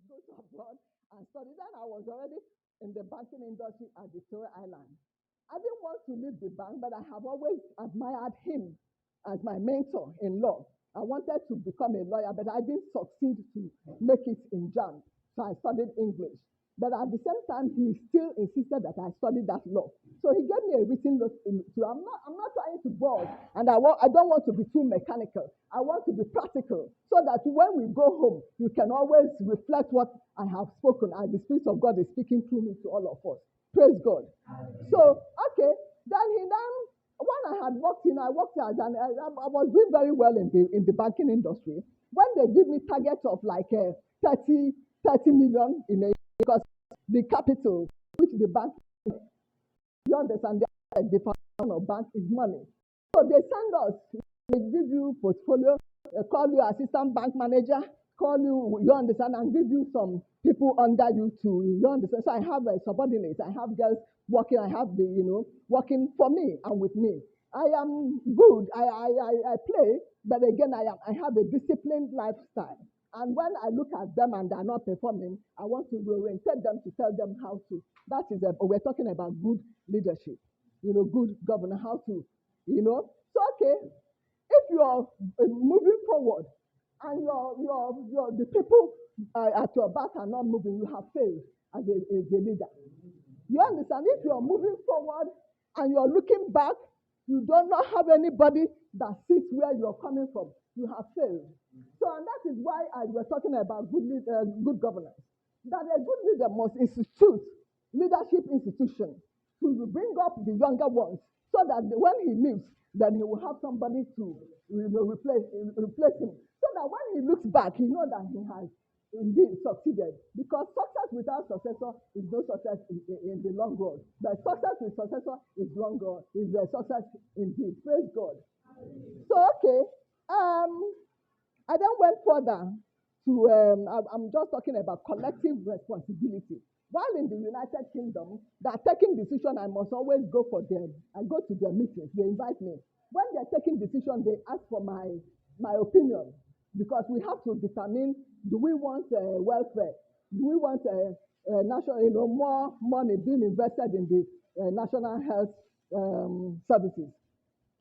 go to abroad and study. Then I was already in the banking industry at Victoria Island. I didn't want to leave the bank, but I have always admired him as my mentor in law. I wanted to become a lawyer, but I didn't succeed to make it in JAM. So I studied English. But at the same time, he still insisted that I study that law. So he gave me a written note. I'm not trying to boast, and I don't want to be too mechanical. I want to be practical, so that when we go home, you can always reflect what I have spoken, and the Spirit of God is speaking through me to all of us. Praise God. So, okay, then when I had worked in, I worked as and I was doing very well in the banking industry. When they give me targets of like 30 million in a, because the capital which the bank, you understand, the foundation of bank is money. So they send us, they give you portfolio, call you assistant bank manager, call you understand, and give you some people under you to, you understand. So I have subordinates, I have girls working, I have working for me and with me. I am good, I play, but again, I have a disciplined lifestyle. And when I look at them and they're not performing, I want to reorientate them to tell them how to. That is, we're talking about good leadership, good governor, how to, So, okay, if you're moving forward and the people at your back are not moving, you have failed as a leader. You understand? If you're moving forward and you're looking back, you do not have anybody that sits where you're coming from. You have failed. So, and that is why we're talking about good governance. That a good leader must institute leadership institution to bring up the younger ones, so that when he leaves, then he will have somebody to replace him. So that when he looks back, he knows that he has indeed succeeded. Because success without successor is no success in the long run. But success with successor is longer, is a success indeed. Praise God. So, okay. I then went further to, I'm just talking about collective responsibility. While in the United Kingdom, they're taking decision, I must always go for them. I go to their meetings, they invite me. When they're taking decision, they ask for my opinion, because we have to determine, do we want welfare? Do we want national, more money being invested in the national health services?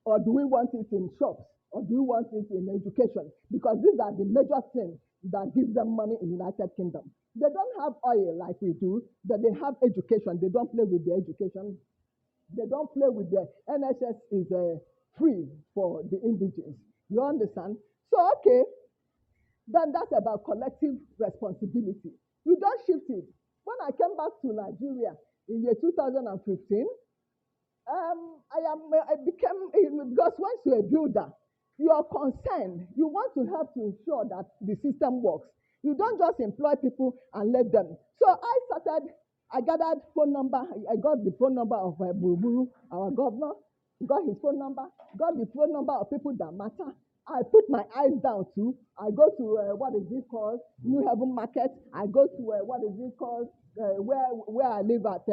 Or do we want it in shops? Or do we want it in education? Because these are the major things that give them money in the United Kingdom. They don't have oil like we do, but they have education. They don't play with the education. They don't play with the NHS is free for the indigenous. You understand? So, okay, then that's about collective responsibility. You don't shift it. When I came back to Nigeria in year 2015, I became, because once you're a builder, you are concerned. You want to help to ensure that the system works. You don't just employ people and let them. So I gathered phone number. I got the phone number of Buru, our governor, got his phone number, got the phone number of people that matter. I put my eyes down too. I go to, what is it called, New Haven Market. I go to, what is it called, where I live at,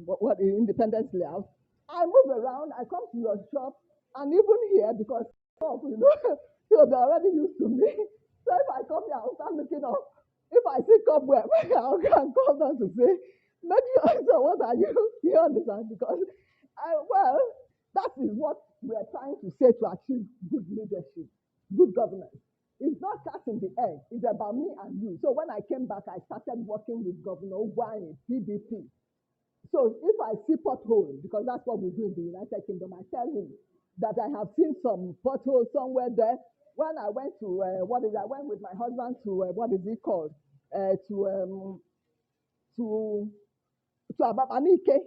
what Independence Layout. I move around, I come to your shop, and even here, because, so they're already used to me. So if I come here, I'll start looking up. If I see cobweb, I'll call them to say, make sure, so what are you? You understand? Because, that is what we are trying to say to achieve good leadership, good governance. It's not casting the egg, it's about me and you. So when I came back, I started working with Governor Ogwani, PDP. So if I see potholes, because that's what we do in the United Kingdom, I tell him that I have seen some potholes somewhere there. When I went to, I went with my husband to, to Agu-Onyedike.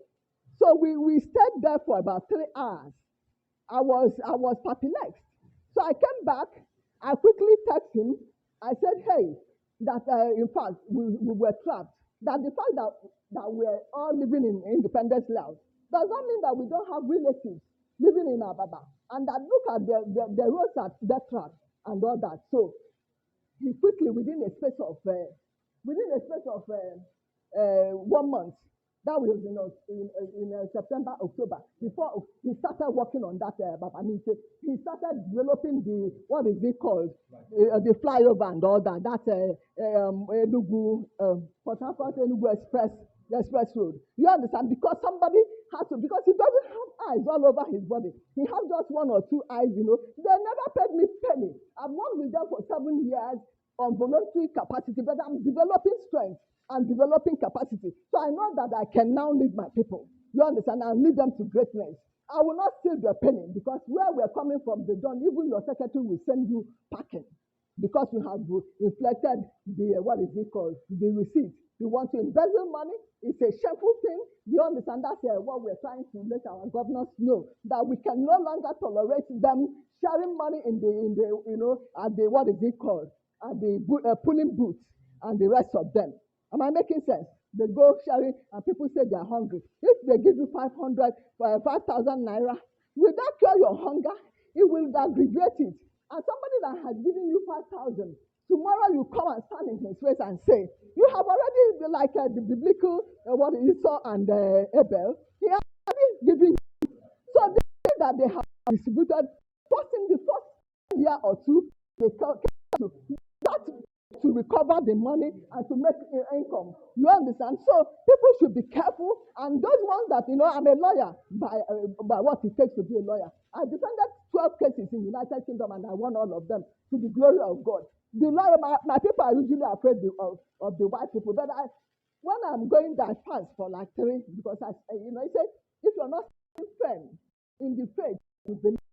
So we stayed there for about 3 hours. I was perplexed. So I came back, I quickly texted him. I said, hey, that in fact, we were trapped. That the fact that we're all living in Independence Layout does not mean that we don't have relatives living in Ababa. And that look at the roads at death trap and all that. So he quickly, within a space of 1 month, That was in September, October. Before he started working on that, he started developing what is it called? The flyover and all that. That Enugu, Port Harcourt Enugu Express Road. You understand? Because somebody has to, because he doesn't have eyes all over his body. He has just one or two eyes, They never paid me penny. I've worked with them for 7 years on voluntary capacity, but I'm developing strength and developing capacity. So I know that I can now lead my people. You understand? I'll lead them to greatness. I will not steal their penny, because where we're coming from, they don't. Even your secretary will send you packing because you have inflected the receipt. You want to embezzle money. It's a shameful thing. You understand? That's what we're trying to let our governors know, that we can no longer tolerate them sharing money at the pulling booths and the rest of them. Am I making sense? They go sharing and people say they're hungry. If they give you 5,000 naira, will that cure your hunger? It will aggravate it. And somebody that has given you 5,000, tomorrow you come and stand in his face and say, you have already, like the biblical, what Esau and Abel, he has already given you. So the thing that they have distributed, first in the first year or two, they come to recover the money and to make income. You understand? So people should be careful. And those ones that, I'm a lawyer by what it takes to be a lawyer. I defended 12 cases in the United Kingdom and I won all of them to the glory of God. The lawyer, my people are usually afraid of the white people. But when I'm going there, I fast for like 3, because he said, if you're not firm in the faith, you believe